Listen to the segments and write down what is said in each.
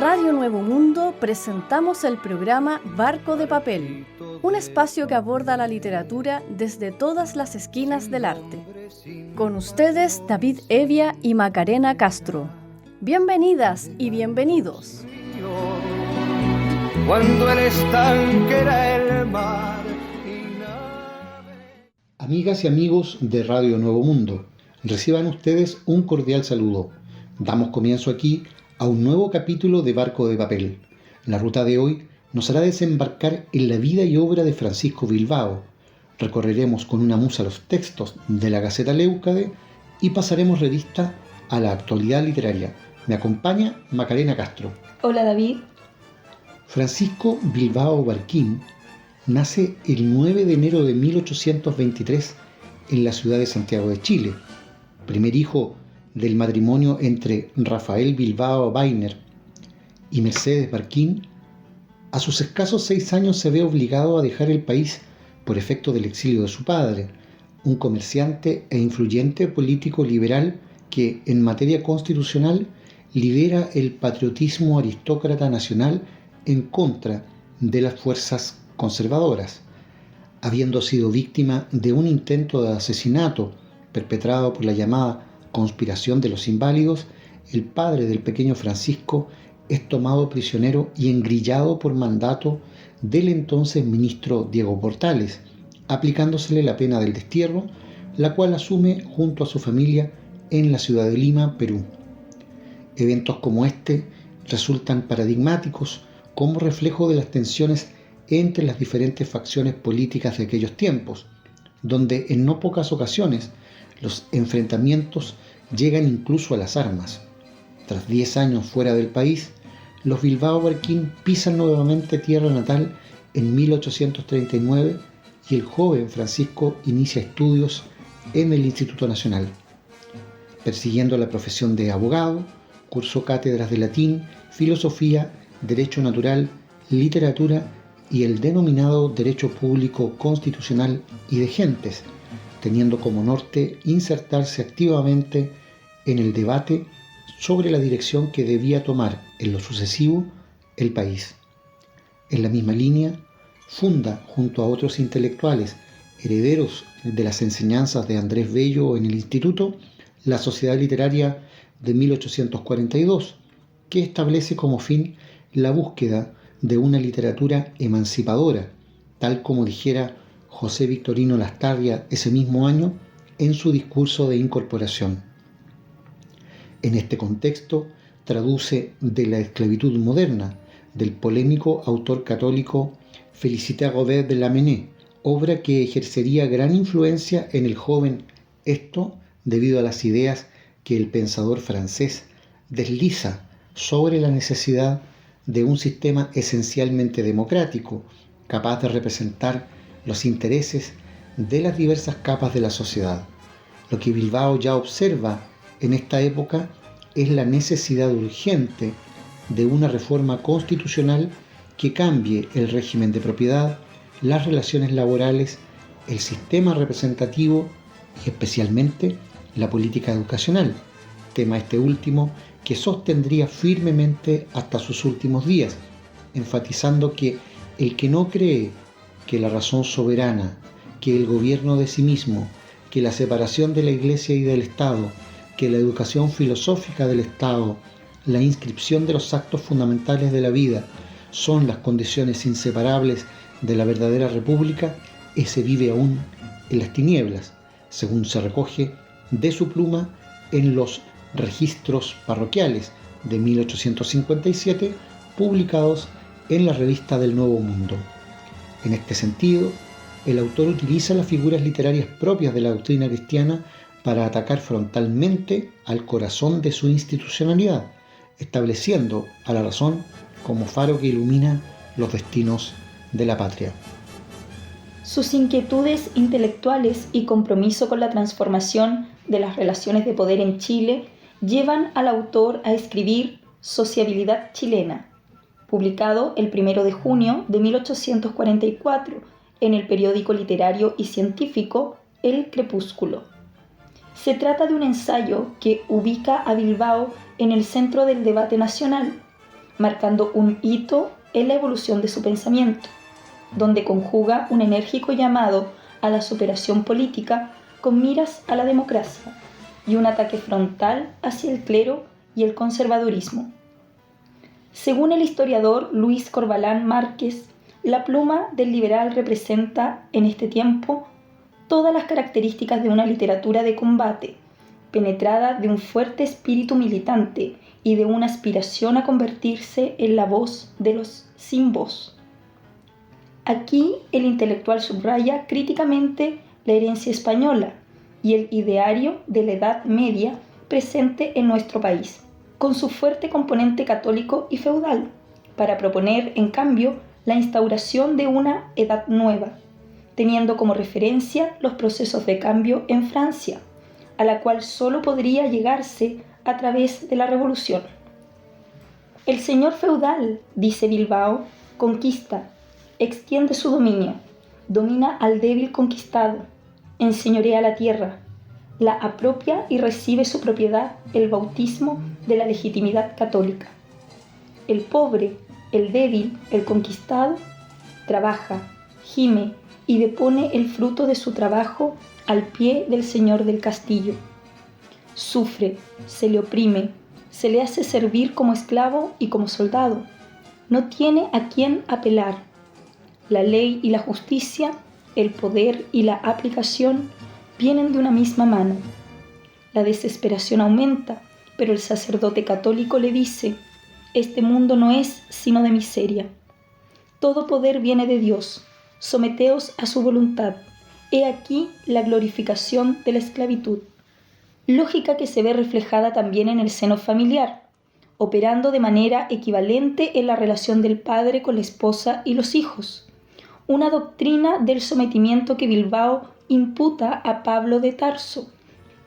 Radio Nuevo Mundo presentamos el programa Barco de Papel, un espacio que aborda la literatura desde todas las esquinas del arte. Con ustedes, David Evia y Macarena Castro. Bienvenidas y bienvenidos. Cuando el estanque era el mar. Amigas y amigos de Radio Nuevo Mundo, reciban ustedes un cordial saludo. Damos comienzo aquí a un nuevo capítulo de Barco de Papel. La ruta de hoy nos hará desembarcar en la vida y obra de Francisco Bilbao. Recorreremos con una musa los textos de la Gaceta Leucade y pasaremos revista a la actualidad literaria. Me acompaña Macarena Castro. Hola David. Francisco Bilbao Barquín nace el 9 de enero de 1823 en la ciudad de Santiago de Chile, primer hijo del matrimonio entre Rafael Bilbao Weiner y Mercedes Barquín. A sus escasos 6 años se ve obligado a dejar el país por efecto del exilio de su padre, un comerciante e influyente político liberal que, en materia constitucional, libera el patriotismo aristócrata nacional en contra de las fuerzas conservadoras. Habiendo sido víctima de un intento de asesinato perpetrado por la llamada Conspiración de los Inválidos, el padre del pequeño Francisco es tomado prisionero y engrillado por mandato del entonces ministro Diego Portales, aplicándosele la pena del destierro, la cual asume junto a su familia en la ciudad de Lima, Perú. Eventos como este resultan paradigmáticos como reflejo de las tensiones entre las diferentes facciones políticas de aquellos tiempos, donde en no pocas ocasiones los enfrentamientos llegan incluso a las armas. Tras 10 años fuera del país, los Bilbao Barquín pisan nuevamente tierra natal en 1839 y el joven Francisco inicia estudios en el Instituto Nacional. Persiguiendo la profesión de abogado, cursó cátedras de latín, filosofía, derecho natural, literatura y el denominado derecho público constitucional y de gentes, teniendo como norte insertarse activamente en el debate sobre la dirección que debía tomar en lo sucesivo el país. En la misma línea, funda junto a otros intelectuales herederos de las enseñanzas de Andrés Bello en el Instituto, la Sociedad Literaria de 1842, que establece como fin la búsqueda de una literatura emancipadora, tal como dijera José Victorino Lastarria ese mismo año en su discurso de incorporación. En este contexto, traduce de La esclavitud moderna, del polémico autor católico Félicité Robert de Lamennais, obra que ejercería gran influencia en el joven, esto debido a las ideas que el pensador francés desliza sobre la necesidad de un sistema esencialmente democrático, capaz de representar los intereses de las diversas capas de la sociedad. Lo que Bilbao ya observa en esta época es la necesidad urgente de una reforma constitucional que cambie el régimen de propiedad, las relaciones laborales, el sistema representativo y especialmente la política educacional, tema este último que sostendría firmemente hasta sus últimos días, enfatizando que el que no cree que la razón soberana, que el gobierno de sí mismo, que la separación de la Iglesia y del Estado, que la educación filosófica del Estado, la inscripción de los actos fundamentales de la vida son las condiciones inseparables de la verdadera república, ese vive aún en las tinieblas, según se recoge de su pluma en los registros parroquiales de 1857, publicados en la revista del Nuevo Mundo. En este sentido, el autor utiliza las figuras literarias propias de la doctrina cristiana para atacar frontalmente al corazón de su institucionalidad, estableciendo a la razón como faro que ilumina los destinos de la patria. Sus inquietudes intelectuales y compromiso con la transformación de las relaciones de poder en Chile llevan al autor a escribir Sociabilidad chilena, publicado el 1 de junio de 1844 en el periódico literario y científico El Crepúsculo. Se trata de un ensayo que ubica a Bilbao en el centro del debate nacional, marcando un hito en la evolución de su pensamiento, donde conjuga un enérgico llamado a la superación política con miras a la democracia y un ataque frontal hacia el clero y el conservadurismo. Según el historiador Luis Corvalán Márquez, la pluma del liberal representa en este tiempo todas las características de una literatura de combate, penetrada de un fuerte espíritu militante y de una aspiración a convertirse en la voz de los sin voz. Aquí el intelectual subraya críticamente la herencia española y el ideario de la Edad Media presente en nuestro país, con su fuerte componente católico y feudal, para proponer, en cambio, la instauración de una Edad Nueva, teniendo como referencia los procesos de cambio en Francia, a la cual solo podría llegarse a través de la revolución. El señor feudal, dice Bilbao, conquista, extiende su dominio, domina al débil conquistado, enseñorea la tierra, la apropia y recibe su propiedad el bautismo de la legitimidad católica. El pobre, el débil, el conquistado, trabaja, gime y depone el fruto de su trabajo al pie del señor del castillo. Sufre, se le oprime, se le hace servir como esclavo y como soldado. No tiene a quién apelar. La ley y la justicia, el poder y la aplicación vienen de una misma mano. La desesperación aumenta, pero el sacerdote católico le dice: este mundo no es sino de miseria. Todo poder viene de Dios. Someteos a su voluntad. He aquí la glorificación de la esclavitud. Lógica que se ve reflejada también en el seno familiar, operando de manera equivalente en la relación del padre con la esposa y los hijos. Una doctrina del sometimiento que Bilbao imputa a Pablo de Tarso,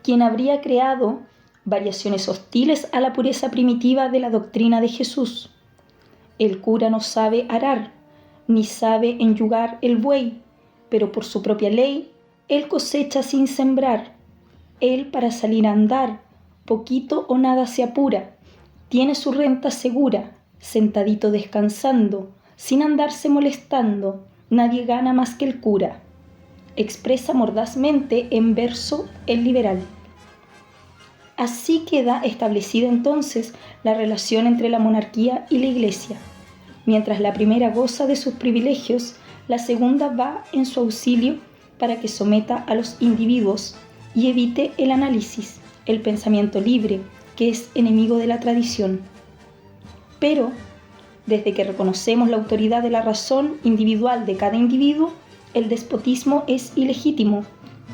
quien habría creado variaciones hostiles a la pureza primitiva de la doctrina de Jesús. El cura no sabe arar, ni sabe enyugar el buey, pero por su propia ley, él cosecha sin sembrar. Él, para salir a andar, poquito o nada se apura, tiene su renta segura, sentadito descansando, sin andarse molestando, nadie gana más que el cura. Expresa mordazmente en verso el liberal. Así queda establecida entonces la relación entre la monarquía y la Iglesia. Mientras la primera goza de sus privilegios, la segunda va en su auxilio para que someta a los individuos y evite el análisis, el pensamiento libre, que es enemigo de la tradición. Pero, desde que reconocemos la autoridad de la razón individual de cada individuo, el despotismo es ilegítimo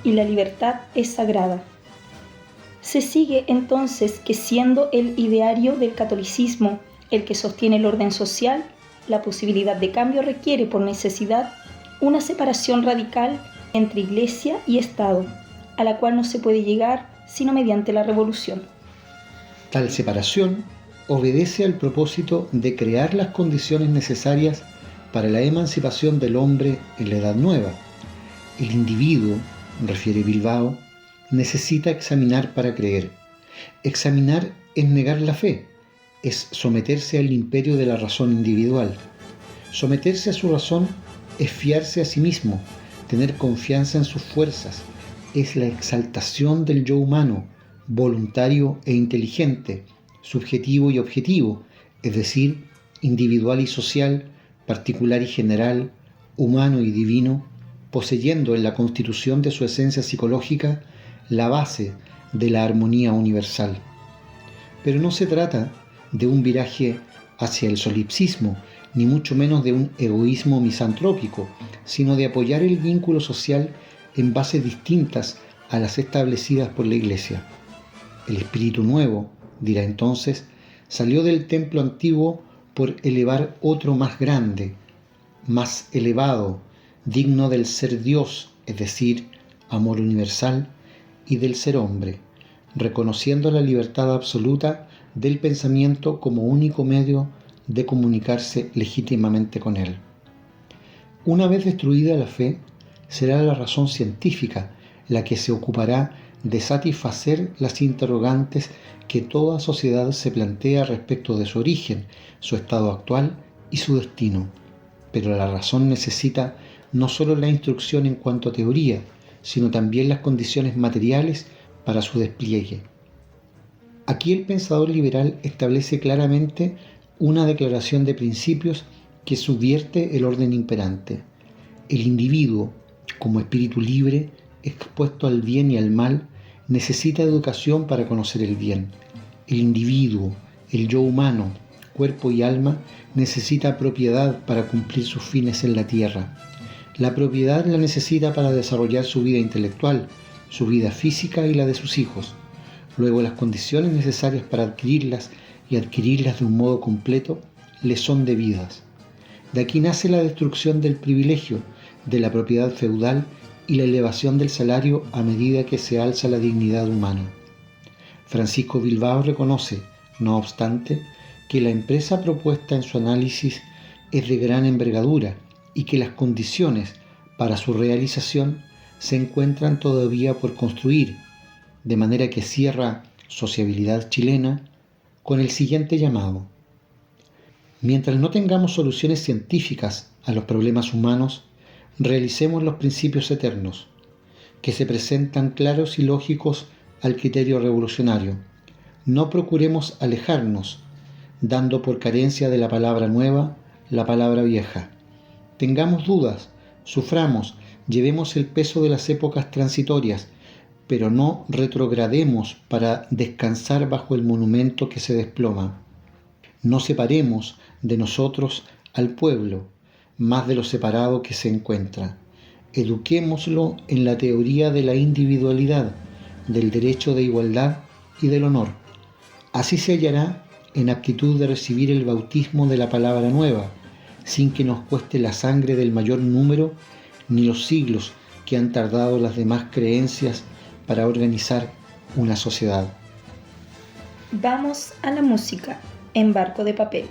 y la libertad es sagrada. Se sigue entonces que, siendo el ideario del catolicismo el que sostiene el orden social, la posibilidad de cambio requiere por necesidad una separación radical entre Iglesia y Estado, a la cual no se puede llegar sino mediante la revolución. Tal separación obedece al propósito de crear las condiciones necesarias para la emancipación del hombre en la Edad Nueva. El individuo, refiere Bilbao, necesita examinar para creer. Examinar es negar la fe, es someterse al imperio de la razón individual. Someterse a su razón es fiarse a sí mismo, tener confianza en sus fuerzas, es la exaltación del yo humano, voluntario e inteligente, subjetivo y objetivo, es decir, individual y social, particular y general, humano y divino, poseyendo en la constitución de su esencia psicológica la base de la armonía universal. Pero no se trata de un viraje hacia el solipsismo, ni mucho menos de un egoísmo misantrópico, sino de apoyar el vínculo social en bases distintas a las establecidas por la Iglesia. El espíritu nuevo, dirá entonces, salió del templo antiguo por elevar otro más grande, más elevado, digno del ser Dios, es decir, amor universal, y del ser hombre, reconociendo la libertad absoluta del pensamiento como único medio de comunicarse legítimamente con él. Una vez destruida la fe, será la razón científica la que se ocupará de satisfacer las interrogantes que toda sociedad se plantea respecto de su origen, su estado actual y su destino. Pero la razón necesita no solo la instrucción en cuanto a teoría, sino también las condiciones materiales para su despliegue. Aquí el pensador liberal establece claramente una declaración de principios que subvierte el orden imperante. El individuo, como espíritu libre, expuesto al bien y al mal, necesita educación para conocer el bien. El individuo, el yo humano, cuerpo y alma, necesita propiedad para cumplir sus fines en la tierra. La propiedad la necesita para desarrollar su vida intelectual, su vida física y la de sus hijos. Luego, las condiciones necesarias para adquirirlas y adquirirlas de un modo completo le son debidas. De aquí nace la destrucción del privilegio, de la propiedad feudal y la elevación del salario a medida que se alza la dignidad humana. Francisco Bilbao reconoce, no obstante, que la empresa propuesta en su análisis es de gran envergadura y que las condiciones para su realización se encuentran todavía por construir, de manera que cierra Sociabilidad Chilena con el siguiente llamado: mientras no tengamos soluciones científicas a los problemas humanos, realicemos los principios eternos, que se presentan claros y lógicos al criterio revolucionario. No procuremos alejarnos, dando por carencia de la palabra nueva la palabra vieja. Tengamos dudas, suframos, llevemos el peso de las épocas transitorias, pero no retrogrademos para descansar bajo el monumento que se desploma. No separemos de nosotros al pueblo, más de lo separado que se encuentra. Eduquémoslo en la teoría de la individualidad, del derecho de igualdad y del honor. Así se hallará en aptitud de recibir el bautismo de la palabra nueva, sin que nos cueste la sangre del mayor número ni los siglos que han tardado las demás creencias para organizar una sociedad. Vamos a la música en Barco de Papel.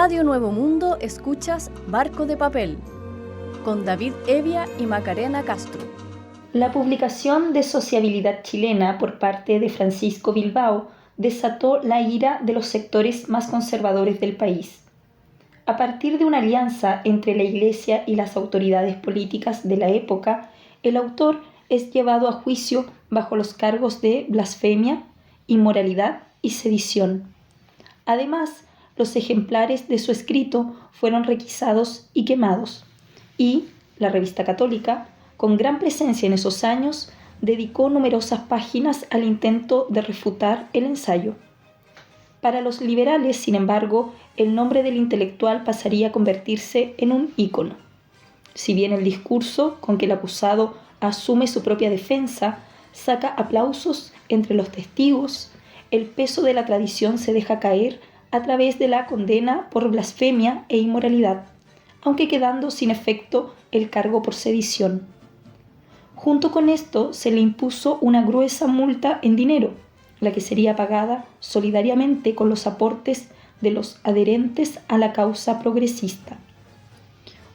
Radio Nuevo Mundo escuchas Barco de Papel, con David Evia y Macarena Castro. La publicación de Sociabilidad Chilena por parte de Francisco Bilbao desató la ira de los sectores más conservadores del país. A partir de una alianza entre la Iglesia y las autoridades políticas de la época, el autor es llevado a juicio bajo los cargos de blasfemia, inmoralidad y sedición. Además, los ejemplares de su escrito fueron requisados y quemados, y la revista católica, con gran presencia en esos años, dedicó numerosas páginas al intento de refutar el ensayo. Para los liberales, sin embargo, el nombre del intelectual pasaría a convertirse en un ícono. Si bien el discurso con que el acusado asume su propia defensa saca aplausos entre los testigos, el peso de la tradición se deja caer a través de la condena por blasfemia e inmoralidad, aunque quedando sin efecto el cargo por sedición. Junto con esto se le impuso una gruesa multa en dinero, la que sería pagada solidariamente con los aportes de los adherentes a la causa progresista.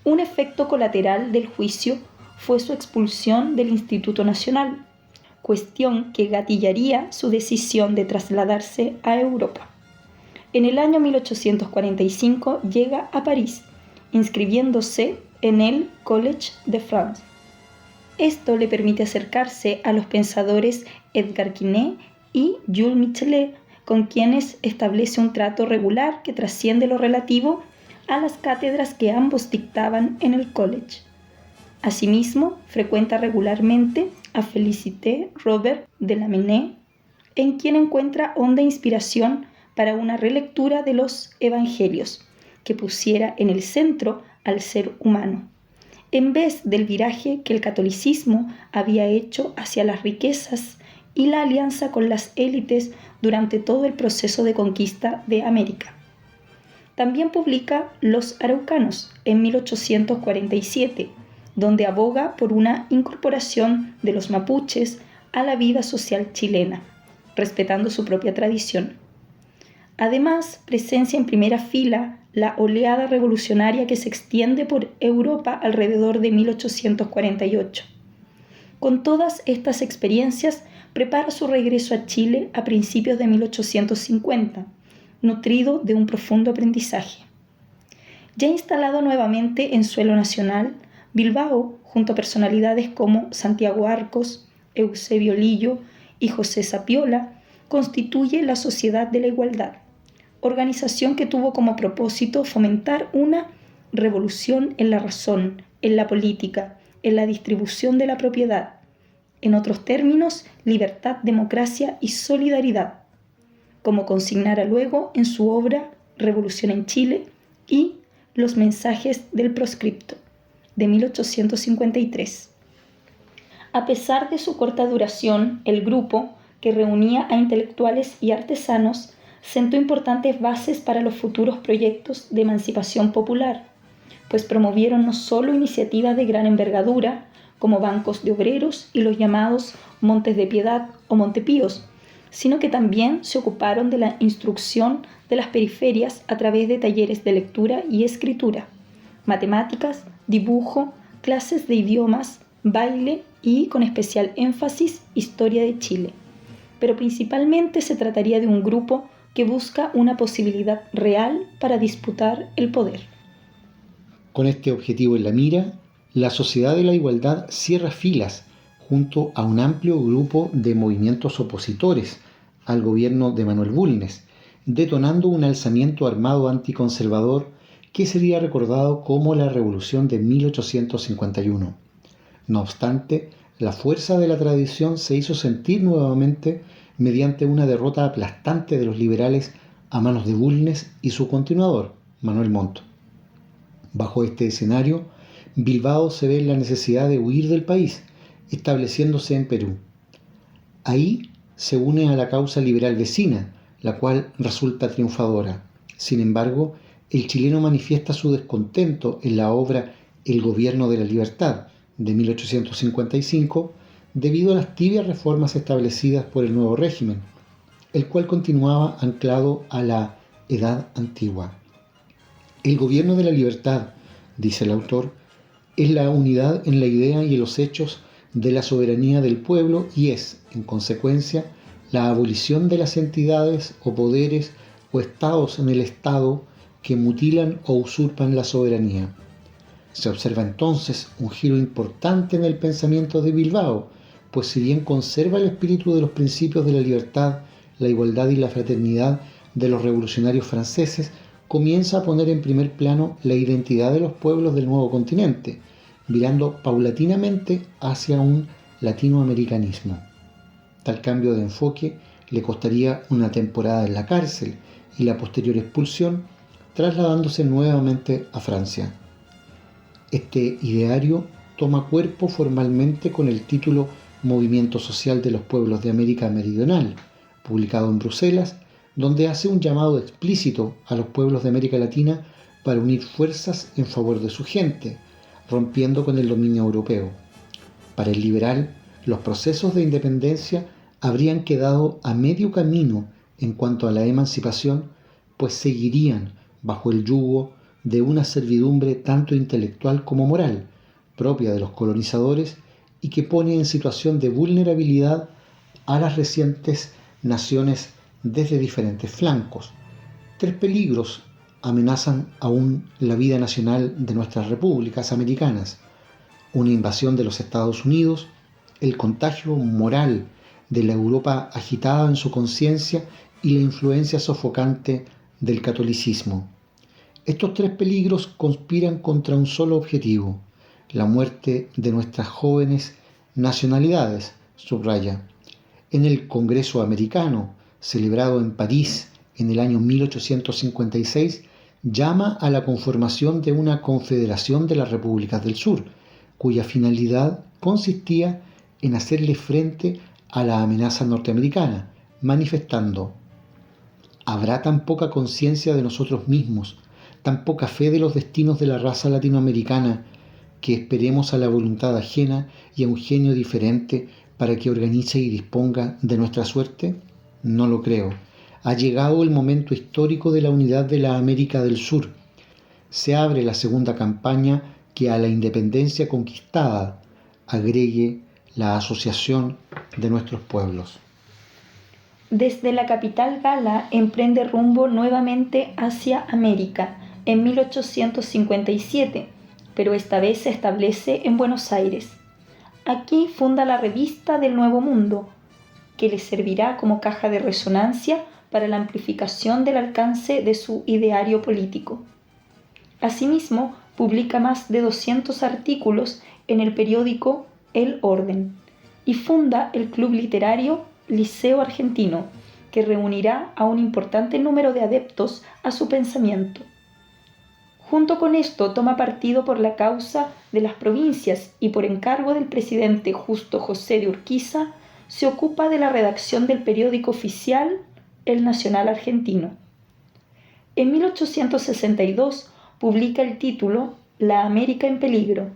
Un efecto colateral del juicio fue su expulsión del Instituto Nacional, cuestión que gatillaría su decisión de trasladarse a Europa. En el año 1845 llega a París, inscribiéndose en el Collège de France. Esto le permite acercarse a los pensadores Edgar Quinet y Jules Michelet, con quienes establece un trato regular que trasciende lo relativo a las cátedras que ambos dictaban en el college. Asimismo, frecuenta regularmente a Félicité Robert de Lamennais, en quien encuentra honda inspiración para una relectura de los evangelios, que pusiera en el centro al ser humano, en vez del viraje que el catolicismo había hecho hacia las riquezas y la alianza con las élites durante todo el proceso de conquista de América. También publica Los Araucanos en 1847, donde aboga por una incorporación de los mapuches a la vida social chilena, respetando su propia tradición. Además, presencia en primera fila la oleada revolucionaria que se extiende por Europa alrededor de 1848. Con todas estas experiencias, prepara su regreso a Chile a principios de 1850, nutrido de un profundo aprendizaje. Ya instalado nuevamente en suelo nacional, Bilbao, junto a personalidades como Santiago Arcos, Eusebio Lillo y José Sapiola, constituye la Sociedad de la Igualdad, organización que tuvo como propósito fomentar una revolución en la razón, en la política, en la distribución de la propiedad, en otros términos, libertad, democracia y solidaridad, como consignara luego en su obra Revolución en Chile y Los mensajes del proscripto, de 1853. A pesar de su corta duración, el grupo, que reunía a intelectuales y artesanos, sentó importantes bases para los futuros proyectos de emancipación popular, pues promovieron no solo iniciativas de gran envergadura, como bancos de obreros y los llamados Montes de Piedad o Montepíos, sino que también se ocuparon de la instrucción de las periferias a través de talleres de lectura y escritura, matemáticas, dibujo, clases de idiomas, baile y, con especial énfasis, historia de Chile. Pero principalmente se trataría de un grupo que busca una posibilidad real para disputar el poder. Con este objetivo en la mira, la Sociedad de la Igualdad cierra filas junto a un amplio grupo de movimientos opositores al gobierno de Manuel Bulnes, detonando un alzamiento armado anticonservador que sería recordado como la Revolución de 1851. No obstante, la fuerza de la tradición se hizo sentir nuevamente mediante una derrota aplastante de los liberales a manos de Bulnes y su continuador, Manuel Montt. Bajo este escenario, Bilbao se ve en la necesidad de huir del país, estableciéndose en Perú. Ahí se une a la causa liberal vecina, la cual resulta triunfadora. Sin embargo, el chileno manifiesta su descontento en la obra El Gobierno de la Libertad, de 1855, debido a las tibias reformas establecidas por el nuevo régimen, el cual continuaba anclado a la Edad Antigua. El gobierno de la libertad, dice el autor, es la unidad en la idea y en los hechos de la soberanía del pueblo y es, en consecuencia, la abolición de las entidades o poderes o estados en el Estado que mutilan o usurpan la soberanía. Se observa entonces un giro importante en el pensamiento de Bilbao, pues si bien conserva el espíritu de los principios de la libertad, la igualdad y la fraternidad de los revolucionarios franceses, comienza a poner en primer plano la identidad de los pueblos del nuevo continente, virando paulatinamente hacia un latinoamericanismo. Tal cambio de enfoque le costaría una temporada en la cárcel y la posterior expulsión, trasladándose nuevamente a Francia. Este ideario toma cuerpo formalmente con el título Movimiento Social de los Pueblos de América Meridional, publicado en Bruselas, donde hace un llamado explícito a los pueblos de América Latina para unir fuerzas en favor de su gente, rompiendo con el dominio europeo. Para el liberal, los procesos de independencia habrían quedado a medio camino en cuanto a la emancipación, pues seguirían bajo el yugo de una servidumbre tanto intelectual como moral, propia de los colonizadores y que pone en situación de vulnerabilidad a las recientes naciones desde diferentes flancos. 3 peligros amenazan aún la vida nacional de nuestras repúblicas americanas: una invasión de los Estados Unidos, el contagio moral de la Europa agitada en su conciencia y la influencia sofocante del catolicismo. Estos 3 peligros conspiran contra un solo objetivo: la muerte de nuestras jóvenes nacionalidades, subraya. En el Congreso americano, celebrado en París en el año 1856, llama a la conformación de una confederación de las repúblicas del sur, cuya finalidad consistía en hacerle frente a la amenaza norteamericana, manifestando: ¿habrá tan poca conciencia de nosotros mismos, tan poca fe de los destinos de la raza latinoamericana, que esperemos a la voluntad ajena y a un genio diferente para que organice y disponga de nuestra suerte? No lo creo. Ha llegado el momento histórico de la unidad de la América del Sur. Se abre la segunda campaña que a la independencia conquistada agregue la asociación de nuestros pueblos. Desde la capital gala emprende rumbo nuevamente hacia América en 1857, pero esta vez se establece en Buenos Aires. Aquí funda la Revista del Nuevo Mundo, que le servirá como caja de resonancia para la amplificación del alcance de su ideario político. Asimismo, publica más de 200 artículos en el periódico El Orden y funda el club literario Liceo Argentino, que reunirá a un importante número de adeptos a su pensamiento. Junto con esto toma partido por la causa de las provincias y por encargo del presidente Justo José de Urquiza se ocupa de la redacción del periódico oficial El Nacional Argentino. En 1862 publica el título La América en peligro,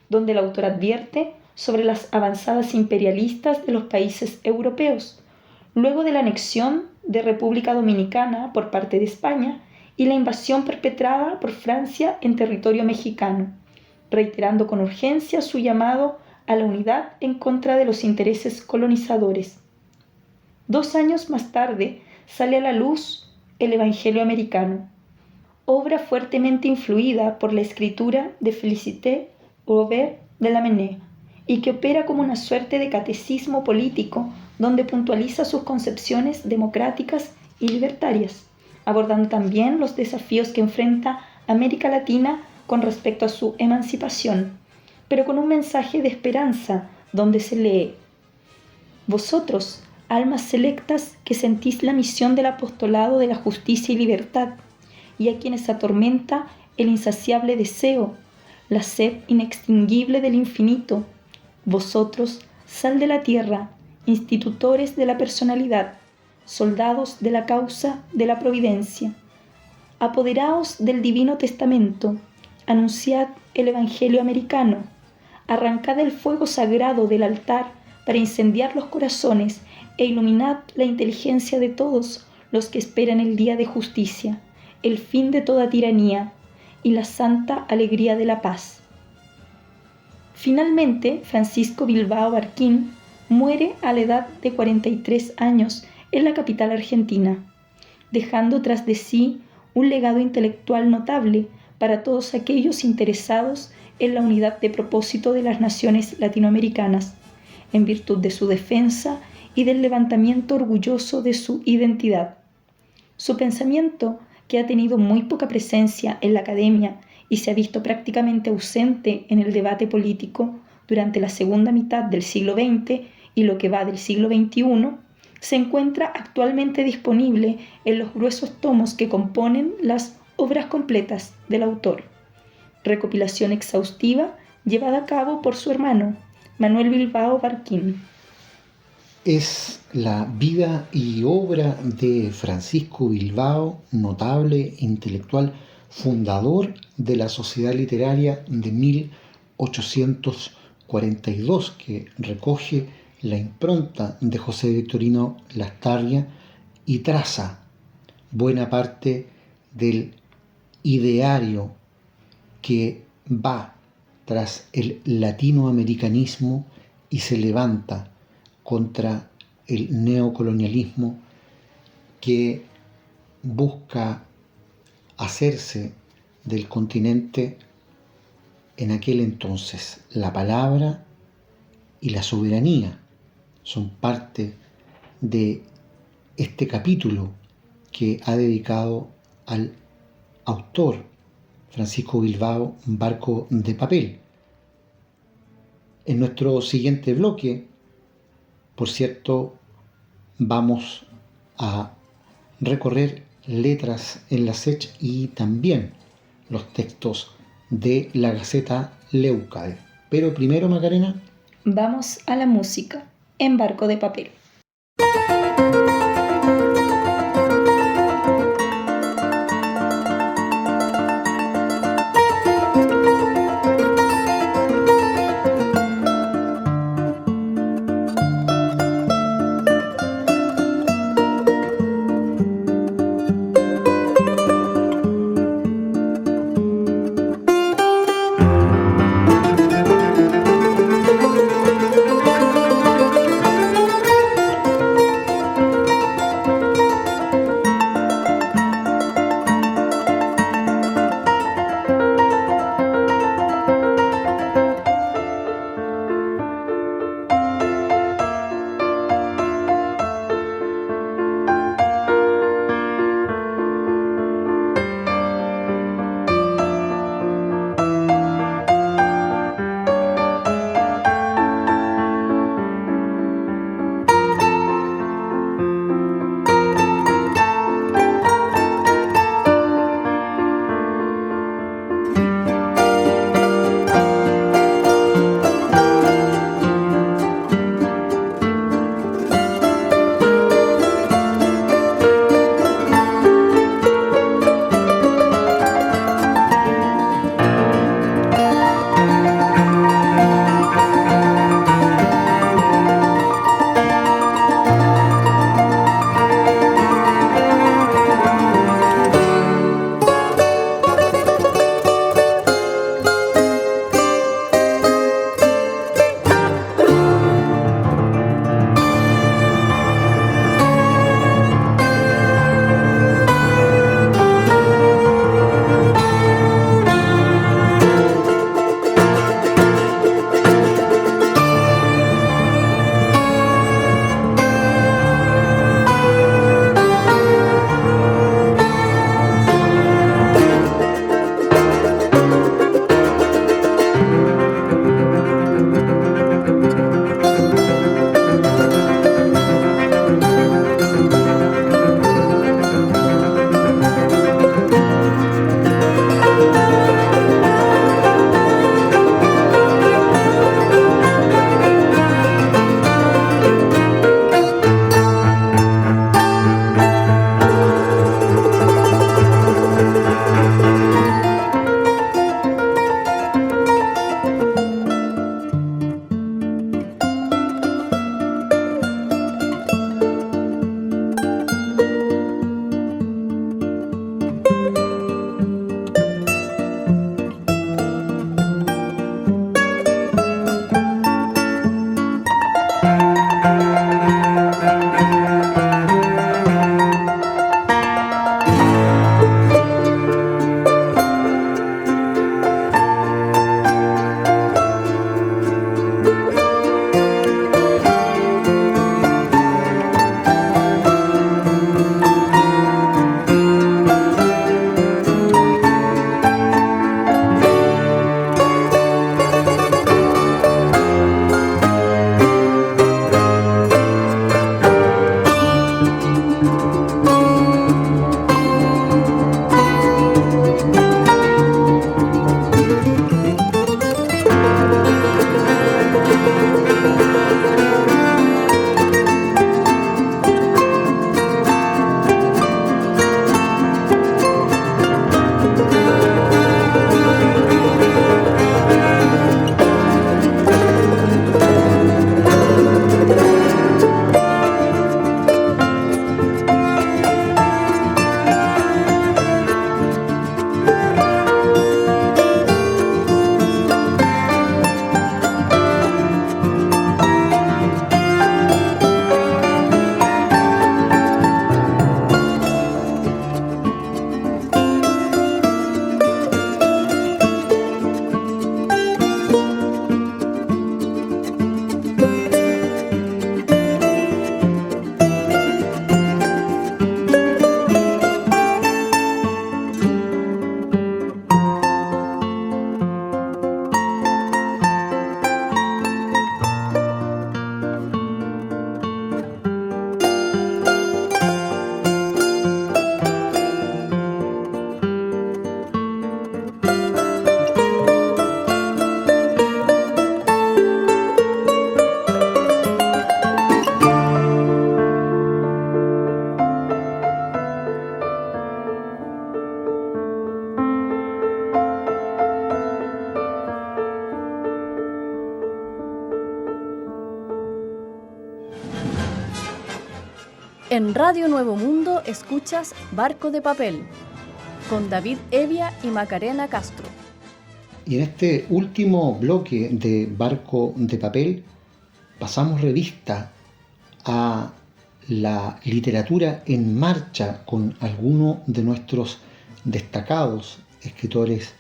donde el autor advierte sobre las avanzadas imperialistas de los países europeos, luego de la anexión de República Dominicana por parte de España y la invasión perpetrada por Francia en territorio mexicano, reiterando con urgencia su llamado a la unidad en contra de los intereses colonizadores. 2 años más tarde sale a la luz el Evangelio Americano, obra fuertemente influida por la escritura de Félicité Robert de Lamennais, y que opera como una suerte de catecismo político donde puntualiza sus concepciones democráticas y libertarias, abordando también los desafíos que enfrenta América Latina con respecto a su emancipación, pero con un mensaje de esperanza donde se lee: vosotros, almas selectas que sentís la misión del apostolado de la justicia y libertad, y a quienes atormenta el insaciable deseo, la sed inextinguible del infinito, vosotros, sal de la tierra, institutores de la personalidad, soldados de la causa de la providencia, apoderaos del divino testamento, anunciad el evangelio americano, arrancad el fuego sagrado del altar para incendiar los corazones e iluminad la inteligencia de todos los que esperan el día de justicia, el fin de toda tiranía, y la santa alegría de la paz. Finalmente, Francisco Bilbao Barquín muere a la edad de 43 años en la capital argentina, dejando tras de sí un legado intelectual notable para todos aquellos interesados en la unidad de propósito de las naciones latinoamericanas, en virtud de su defensa y del levantamiento orgulloso de su identidad. Su pensamiento, que ha tenido muy poca presencia en la academia y se ha visto prácticamente ausente en el debate político durante la segunda mitad del siglo XX y lo que va del siglo XXI, se encuentra actualmente disponible en los gruesos tomos que componen las obras completas del autor. Recopilación exhaustiva llevada a cabo por su hermano, Manuel Bilbao Barquín. Es la vida y obra de Francisco Bilbao, notable intelectual, fundador de la Sociedad Literaria de 1842, que recoge la impronta de José Victorino Lastarria y traza buena parte del ideario que va tras el latinoamericanismo y se levanta contra el neocolonialismo que busca hacerse del continente en aquel entonces. La palabra y la soberanía son parte de este capítulo que ha dedicado al autor Francisco Bilbao, Barco de Papel. En nuestro siguiente bloque, por cierto, vamos a recorrer letras en la SECH y también los textos de la Gaceta Leucade. Pero primero, Macarena, vamos a la música en Barco de Papel. En Radio Nuevo Mundo escuchas Barco de Papel, con David Evia y Macarena Castro. Y en este último bloque de Barco de Papel pasamos revista a la literatura en marcha con algunos de nuestros destacados escritores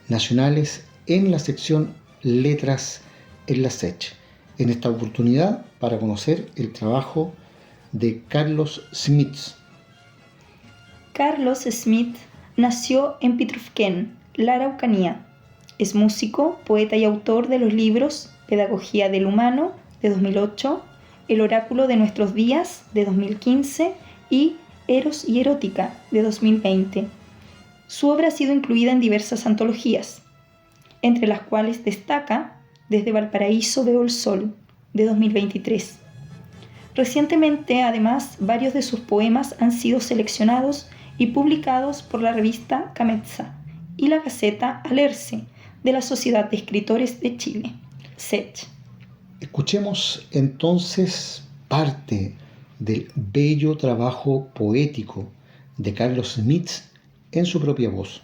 nacionales en la sección Letras en la SECH. En esta oportunidad para conocer el trabajo de Carlos Smith. Carlos Smith nació en Pitrufquén, la Araucanía. Es músico, poeta y autor de los libros Pedagogía del Humano, de 2008, El Oráculo de Nuestros Días, de 2015, y Eros y Erótica, de 2020. Su obra ha sido incluida en diversas antologías, entre las cuales destaca Desde Valparaíso veo el sol, de 2023. Recientemente, además, varios de sus poemas han sido seleccionados y publicados por la revista Cametza y la Gaceta Alerce de la Sociedad de Escritores de Chile, SECH. Escuchemos entonces parte del bello trabajo poético de Carlos Smith en su propia voz.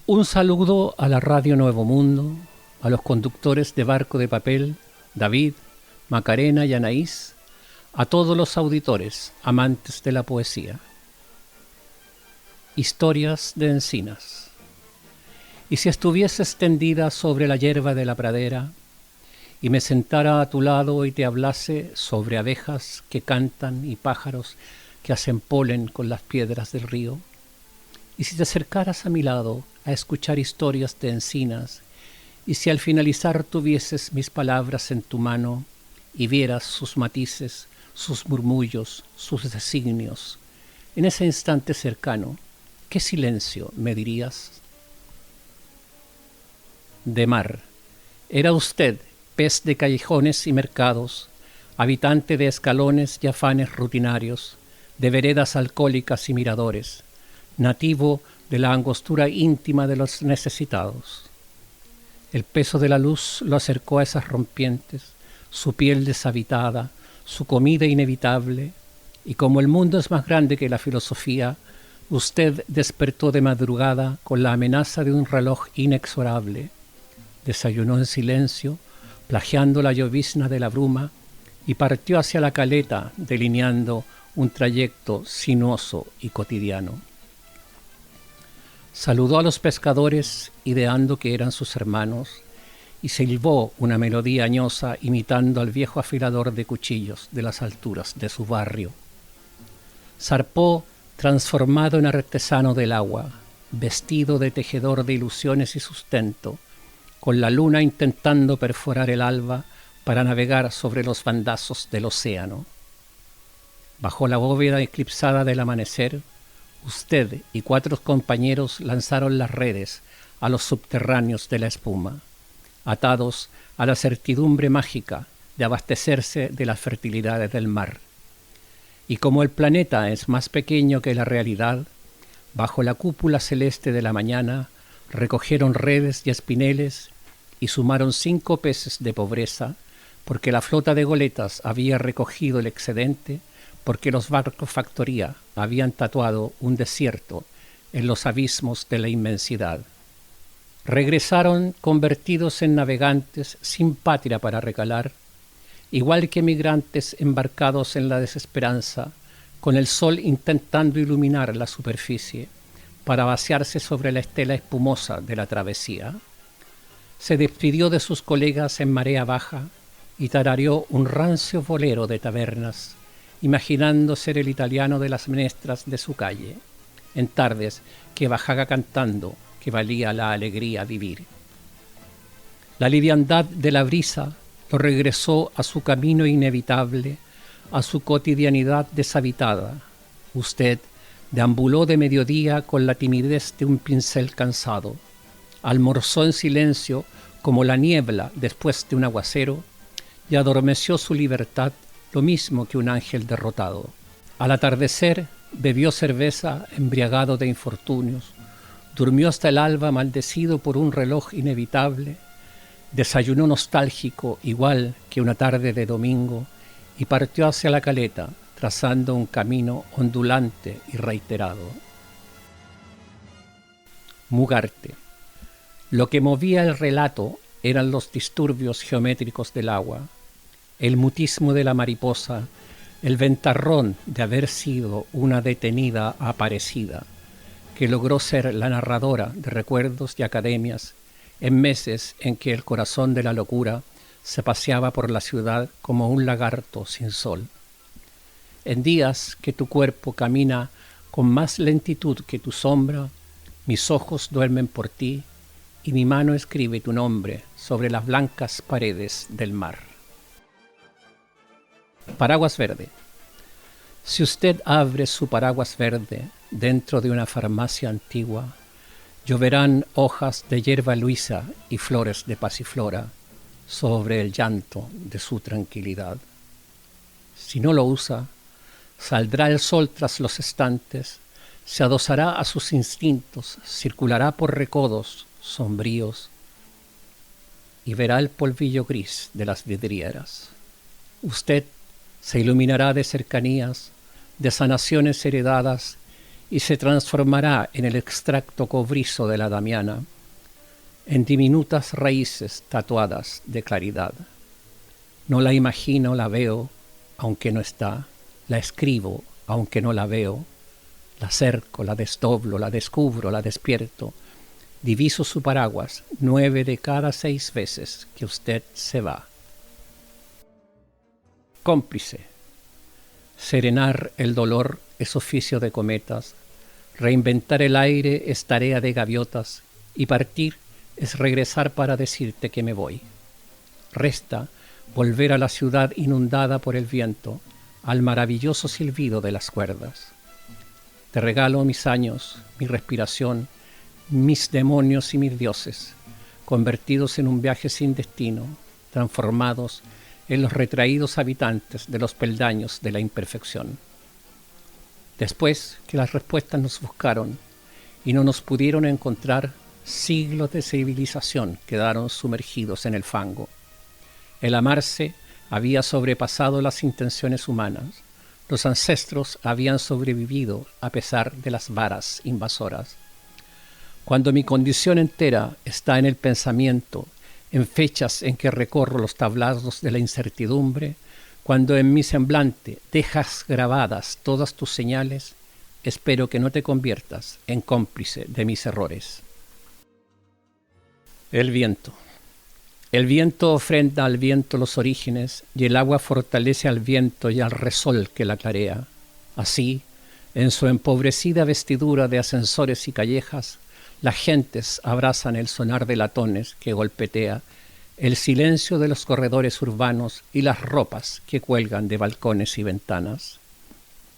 Un saludo a la Radio Nuevo Mundo, a los conductores de Barco de Papel, David, Macarena y Anaís, a todos los auditores, amantes de la poesía. Historias de encinas. Y si estuvieses tendida sobre la hierba de la pradera, y me sentara a tu lado y te hablase sobre abejas que cantan y pájaros que hacen polen con las piedras del río, y si te acercaras a mi lado a escuchar historias de encinas, y si al finalizar tuvieses mis palabras en tu mano y vieras sus matices, sus murmullos, sus designios, en ese instante cercano, ¿qué silencio me dirías? De mar. Era usted, pez de callejones y mercados, habitante de escalones y afanes rutinarios, de veredas alcohólicas y miradores, nativo de la angostura íntima de los necesitados. El peso de la luz lo acercó a esas rompientes, su piel deshabitada, su comida inevitable, y como el mundo es más grande que la filosofía, usted despertó de madrugada con la amenaza de un reloj inexorable, desayunó en silencio, plagiando la llovizna de la bruma, y partió hacia la caleta, delineando un trayecto sinuoso y cotidiano. Saludó a los pescadores, ideando que eran sus hermanos, y silbó una melodía añosa imitando al viejo afilador de cuchillos de las alturas de su barrio. Zarpó transformado en artesano del agua, vestido de tejedor de ilusiones y sustento, con la luna intentando perforar el alba para navegar sobre los bandazos del océano. Bajo la bóveda eclipsada del amanecer, usted y 4 compañeros lanzaron las redes a los subterráneos de la espuma, atados a la certidumbre mágica de abastecerse de las fertilidades del mar. Y como el planeta es más pequeño que la realidad, bajo la cúpula celeste de la mañana recogieron redes y espineles y sumaron 5 peces de pobreza, porque la flota de goletas había recogido el excedente, porque los barcos factoría habían tatuado un desierto en los abismos de la inmensidad. Regresaron convertidos en navegantes sin patria para recalar, igual que migrantes embarcados en la desesperanza, con el sol intentando iluminar la superficie para vaciarse sobre la estela espumosa de la travesía. Se despidió de sus colegas en marea baja y tarareó un rancio bolero de tabernas, imaginando ser el italiano de las menestras de su calle, en tardes que bajaba cantando que valía la alegría vivir. La liviandad de la brisa lo regresó a su camino inevitable, a su cotidianidad deshabitada. Usted deambuló de mediodía con la timidez de un pincel cansado, almorzó en silencio como la niebla después de un aguacero y adormeció su libertad lo mismo que un ángel derrotado. Al atardecer bebió cerveza embriagado de infortunios, durmió hasta el alba maldecido por un reloj inevitable, desayunó nostálgico igual que una tarde de domingo y partió hacia la caleta, trazando un camino ondulante y reiterado. Mugarte. Lo que movía el relato eran los disturbios geométricos del agua, el mutismo de la mariposa, el ventarrón de haber sido una detenida aparecida, que logró ser la narradora de recuerdos y academias en meses en que el corazón de la locura se paseaba por la ciudad como un lagarto sin sol. En días que tu cuerpo camina con más lentitud que tu sombra, mis ojos duermen por ti y mi mano escribe tu nombre sobre las blancas paredes del mar. Paraguas verde. Si usted abre su paraguas verde dentro de una farmacia antigua, lloverán hojas de hierba luisa y flores de pasiflora sobre el llanto de su tranquilidad. Si no lo usa, saldrá el sol tras los estantes, se adosará a sus instintos, circulará por recodos sombríos y verá el polvillo gris de las vidrieras. Usted se iluminará de cercanías, de sanaciones heredadas y se transformará en el extracto cobrizo de la damiana, en diminutas raíces tatuadas de claridad. No la imagino, la veo, aunque no está, la escribo, aunque no la veo, la cerco, la desdoblo, la descubro, la despierto, diviso su paraguas 9 de cada 6 veces que usted se va. Cómplice. Serenar el dolor es oficio de cometas, reinventar el aire es tarea de gaviotas y partir es regresar para decirte que me voy. Resta volver a la ciudad inundada por el viento, al maravilloso silbido de las cuerdas. Te regalo mis años, mi respiración, mis demonios y mis dioses, convertidos en un viaje sin destino, transformados en los retraídos habitantes de los peldaños de la imperfección. Después que las respuestas nos buscaron y no nos pudieron encontrar, siglos de civilización quedaron sumergidos en el fango. El amarse había sobrepasado las intenciones humanas. Los ancestros habían sobrevivido a pesar de las varas invasoras. Cuando mi condición entera está en el pensamiento, en fechas en que recorro los tablados de la incertidumbre, cuando en mi semblante dejas grabadas todas tus señales, espero que no te conviertas en cómplice de mis errores. El viento. El viento ofrenda al viento los orígenes y el agua fortalece al viento y al resol que la clarea. Así, en su empobrecida vestidura de ascensores y callejas, las gentes abrazan el sonar de latones que golpetea, el silencio de los corredores urbanos y las ropas que cuelgan de balcones y ventanas.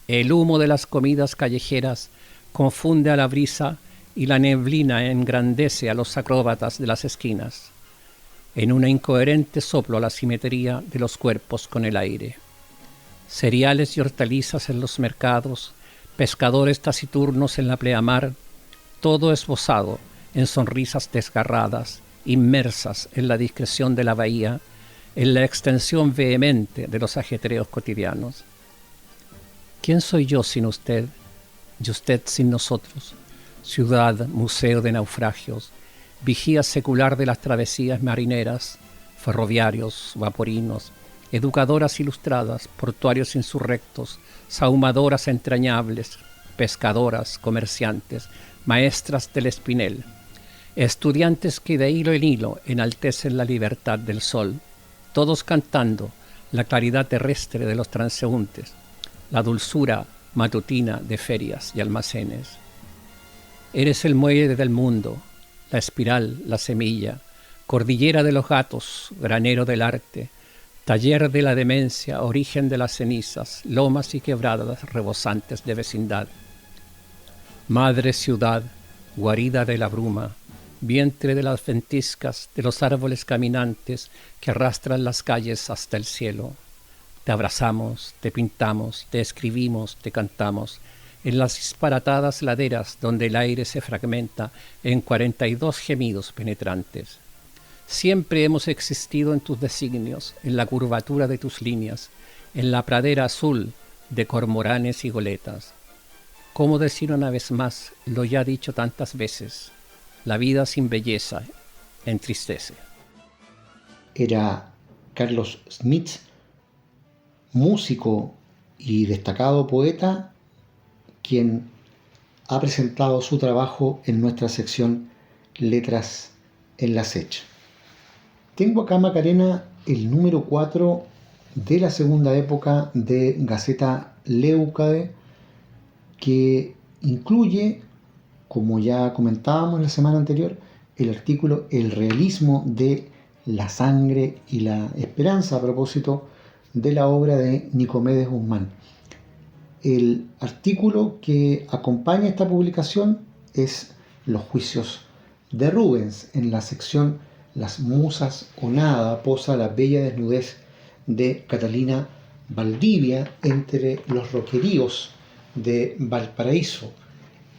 El humo de las comidas callejeras confunde a la brisa y la neblina engrandece a los acróbatas de las esquinas, en una incoherente soplo a la simetría de los cuerpos con el aire. Cereales y hortalizas en los mercados, pescadores taciturnos en la pleamar, todo esbozado en sonrisas desgarradas, inmersas en la discreción de la bahía, en la extensión vehemente de los ajetreos cotidianos. ¿Quién soy yo sin usted y usted sin nosotros? Ciudad, museo de naufragios, vigía secular de las travesías marineras, ferroviarios, vaporinos, educadoras ilustradas, portuarios insurrectos, sahumadoras entrañables, pescadoras, comerciantes, maestras del espinel, estudiantes que de hilo en hilo enaltecen la libertad del sol, todos cantando la claridad terrestre de los transeúntes, la dulzura matutina de ferias y almacenes. Eres el muelle del mundo, la espiral, la semilla, cordillera de los gatos, granero del arte, taller de la demencia, origen de las cenizas, lomas y quebradas rebosantes de vecindad. Madre ciudad, guarida de la bruma, vientre de las ventiscas, de los árboles caminantes que arrastran las calles hasta el cielo. Te abrazamos, te pintamos, te escribimos, te cantamos, en las disparatadas laderas donde el aire se fragmenta en 42 gemidos penetrantes. Siempre hemos existido en tus designios, en la curvatura de tus líneas, en la pradera azul de cormoranes y goletas. ¿Cómo decir una vez más lo ya dicho tantas veces? La vida sin belleza entristece. Era Carlos Smith, músico y destacado poeta, quien ha presentado su trabajo en nuestra sección Letras en la Sech. Tengo acá, Macarena, el número 4 de la segunda época de Gaceta Leucade, que incluye, como ya comentábamos la semana anterior, el artículo El realismo de la sangre y la esperanza, a propósito de la obra de Nicomedes Guzmán. El artículo que acompaña esta publicación es Los juicios de Rubens, en la sección Las musas o nada posa la bella desnudez de Catalina Valdivia entre los roqueríos de Valparaíso.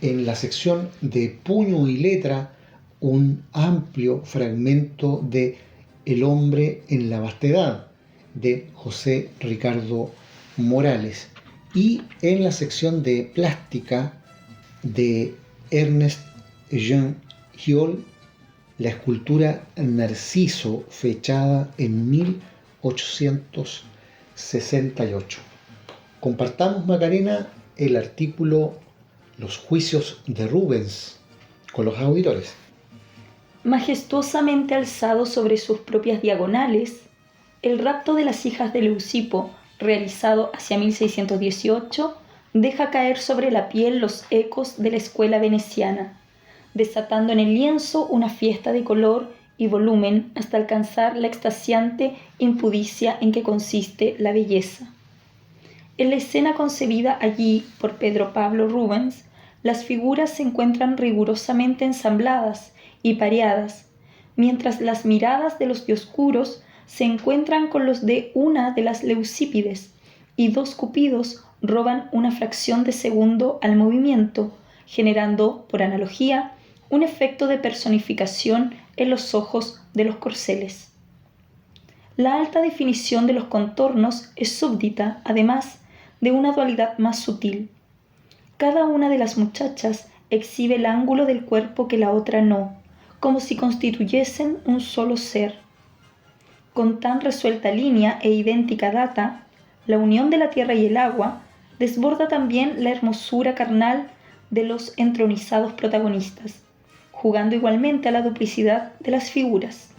En la sección de puño y letra, un amplio fragmento de El hombre en la vastedad de José Ricardo Morales. Y en la sección de plástica de Ernest Jean Giolle, la escultura Narciso, fechada en 1868. Compartamos, Macarena, el artículo Los juicios de Rubens con los auditores. Majestuosamente alzado sobre sus propias diagonales, el rapto de las hijas de Leucipo, realizado hacia 1618, deja caer sobre la piel los ecos de la escuela veneciana, desatando en el lienzo una fiesta de color y volumen hasta alcanzar la extasiante impudicia en que consiste la belleza. En la escena concebida allí por Pedro Pablo Rubens, las figuras se encuentran rigurosamente ensambladas y pareadas, mientras las miradas de los dioscuros se encuentran con los de una de las Leucípides, y dos cupidos roban una fracción de segundo al movimiento, generando, por analogía, un efecto de personificación en los ojos de los corceles. La alta definición de los contornos es súbdita, además, de una dualidad más sutil. Cada una de las muchachas exhibe el ángulo del cuerpo que la otra no, como si constituyesen un solo ser. Con tan resuelta línea e idéntica data, la unión de la tierra y el agua desborda también la hermosura carnal de los entronizados protagonistas, jugando igualmente a la duplicidad de las figuras.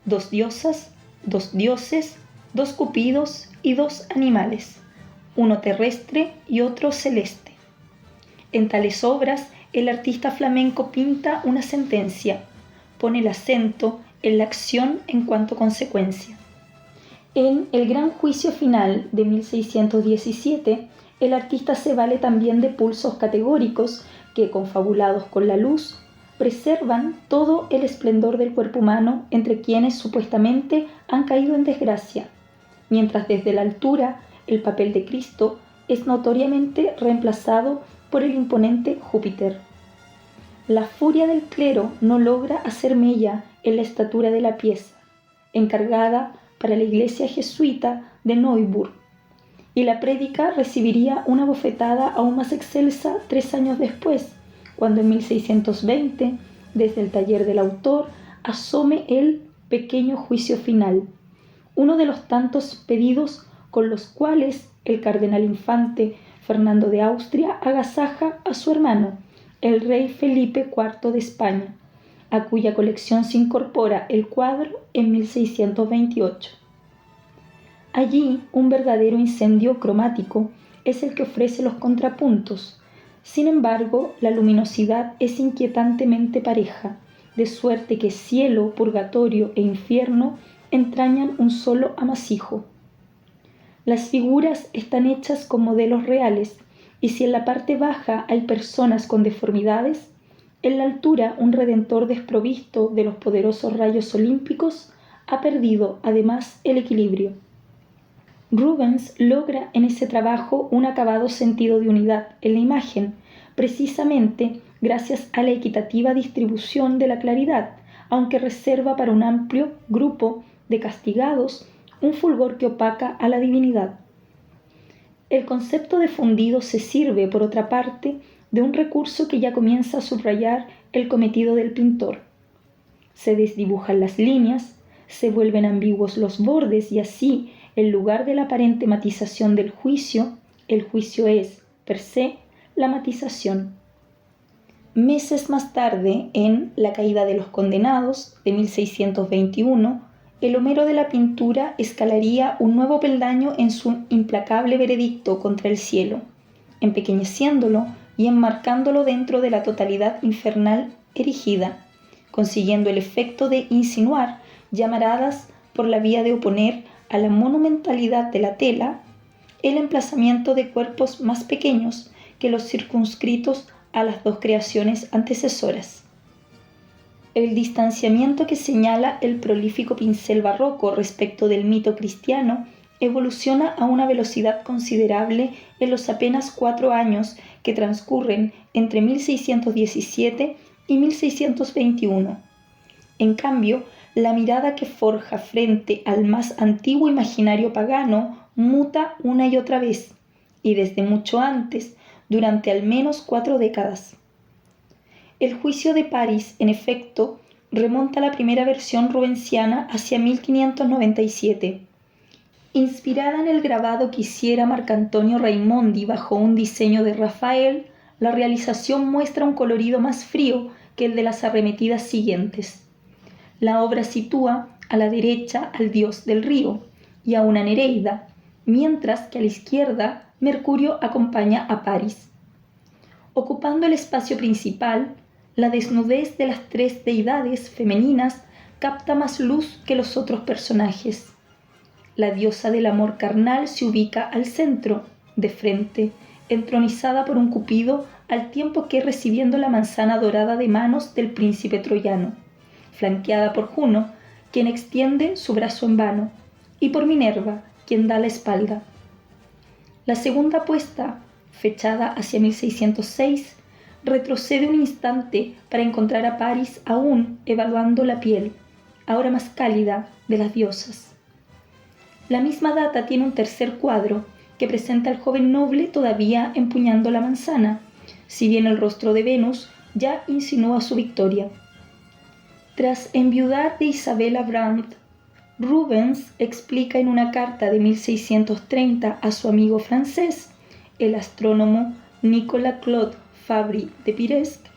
Dos diosas, dos dioses, dos cupidos y dos animales, uno terrestre y otro celeste. En tales obras, el artista flamenco pinta una sentencia, pone el acento en la acción en cuanto consecuencia. En El Gran Juicio Final de 1617, el artista se vale también de pulsos categóricos que, confabulados con la luz, preservan todo el esplendor del cuerpo humano entre quienes supuestamente han caído en desgracia, mientras desde la altura el papel de Cristo es notoriamente reemplazado por el imponente Júpiter. La furia del clero no logra hacer mella en la estatura de la pieza, encargada para la iglesia jesuita de Neuburg, y la prédica recibiría una bofetada aún más excelsa 3 años después, cuando en 1620, desde el taller del autor, asome el Pequeño Juicio Final, uno de los tantos pedidos con los cuales el cardenal infante Fernando de Austria agasaja a su hermano, el rey Felipe IV de España, a cuya colección se incorpora el cuadro en 1628. Allí, un verdadero incendio cromático es el que ofrece los contrapuntos. Sin embargo, la luminosidad es inquietantemente pareja, de suerte que cielo, purgatorio e infierno entrañan un solo amasijo. Las figuras están hechas con modelos reales, y si en la parte baja hay personas con deformidades, en la altura un redentor desprovisto de los poderosos rayos olímpicos ha perdido además el equilibrio. Rubens logra en ese trabajo un acabado sentido de unidad en la imagen, precisamente gracias a la equitativa distribución de la claridad, aunque reserva para un amplio grupo de castigados un fulgor que opaca a la divinidad. El concepto de fundido se sirve, por otra parte, de un recurso que ya comienza a subrayar el cometido del pintor. Se desdibujan las líneas, se vuelven ambiguos los bordes y así, en lugar de la aparente matización del juicio, el juicio es, per se, la matización. Meses más tarde, en La caída de los condenados, de 1621, el Homero de la pintura escalaría un nuevo peldaño en su implacable veredicto contra el cielo, empequeñeciéndolo y enmarcándolo dentro de la totalidad infernal erigida, consiguiendo el efecto de insinuar llamaradas por la vía de oponer a la monumentalidad de la tela el emplazamiento de cuerpos más pequeños que los circunscritos a las dos creaciones antecesoras. El distanciamiento que señala el prolífico pincel barroco respecto del mito cristiano evoluciona a una velocidad considerable en los apenas 4 años que transcurren entre 1617 y 1621. En cambio, la mirada que forja frente al más antiguo imaginario pagano muta una y otra vez, y desde mucho antes, durante al menos 4 décadas. El juicio de París, en efecto, remonta a la primera versión rubensiana hacia 1597. Inspirada en el grabado que hiciera Marcantonio Raimondi bajo un diseño de Rafael, la realización muestra un colorido más frío que el de las arremetidas siguientes. La obra sitúa a la derecha al dios del río y a una Nereida, mientras que a la izquierda Mercurio acompaña a París. Ocupando el espacio principal, la desnudez de las 3 deidades femeninas capta más luz que los otros personajes. La diosa del amor carnal se ubica al centro, de frente, entronizada por un Cupido, al tiempo que recibiendo la manzana dorada de manos del príncipe troyano, flanqueada por Juno, quien extiende su brazo en vano, y por Minerva, quien da la espalda. La segunda puesta, fechada hacia 1606, retrocede un instante para encontrar a París aún evaluando la piel, ahora más cálida, de las diosas. La misma data tiene un tercer cuadro que presenta al joven noble todavía empuñando la manzana, si bien el rostro de Venus ya insinúa su victoria. Tras enviudar de Isabella Brandt, Rubens explica en una carta de 1630 a su amigo francés, el astrónomo Nicolas Claude Fabry de Piresque,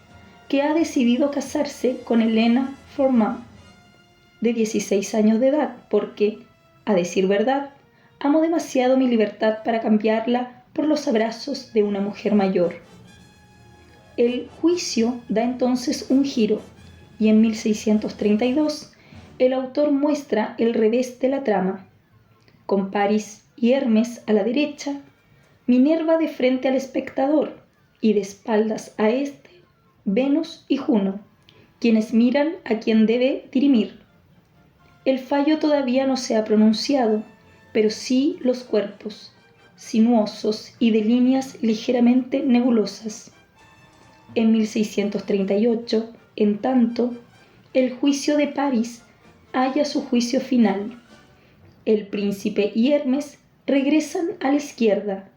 que ha decidido casarse con Helena Formand, de 16 años de edad, porque, a decir verdad, amo demasiado mi libertad para cambiarla por los abrazos de una mujer mayor. El juicio da entonces un giro, y en 1632 el autor muestra el revés de la trama, con París y Hermes a la derecha, Minerva de frente al espectador y de espaldas a este, Venus y Juno, quienes miran a quien debe dirimir. El fallo todavía no se ha pronunciado, pero sí los cuerpos, sinuosos y de líneas ligeramente nebulosas. En 1638, en tanto, el juicio de París halla su juicio final. El príncipe y Hermes regresan a la izquierda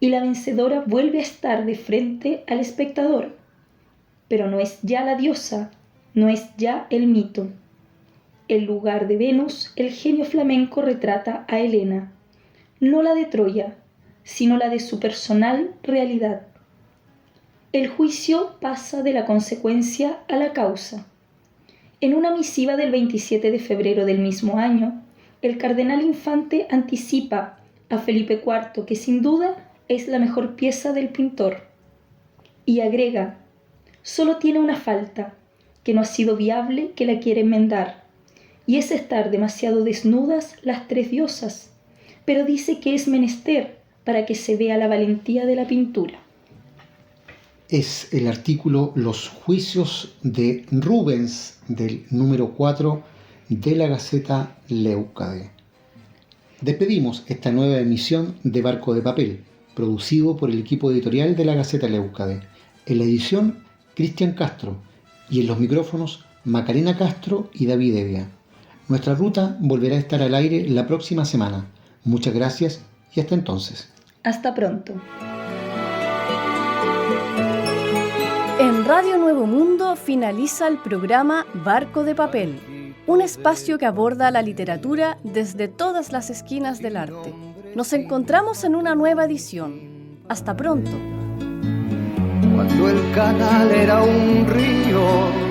y la vencedora vuelve a estar de frente al espectador. Pero no es ya la diosa, no es ya el mito. En lugar de Venus, el genio flamenco retrata a Helena, no la de Troya, sino la de su personal realidad. El juicio pasa de la consecuencia a la causa. En una misiva del 27 de febrero del mismo año, el cardenal Infante anticipa a Felipe IV que sin duda es la mejor pieza del pintor. Y agrega, solo tiene una falta, que no ha sido viable, que la quiere enmendar, y es estar demasiado desnudas las 3 diosas, pero dice que es menester para que se vea la valentía de la pintura. Es el artículo Los juicios de Rubens del número 4 de la Gaceta Leucade. Despedimos esta nueva emisión de Barco de Papel, producido por el equipo editorial de la Gaceta Leucade. En la edición, Cristian Castro, y en los micrófonos, Macarena Castro y David Evia. Nuestra ruta volverá a estar al aire la próxima semana. Muchas gracias y hasta entonces. Hasta pronto. En Radio Nuevo Mundo finaliza el programa Barco de Papel, un espacio que aborda la literatura desde todas las esquinas del arte. Nos encontramos en una nueva edición. Hasta pronto. Cuando el canal era un río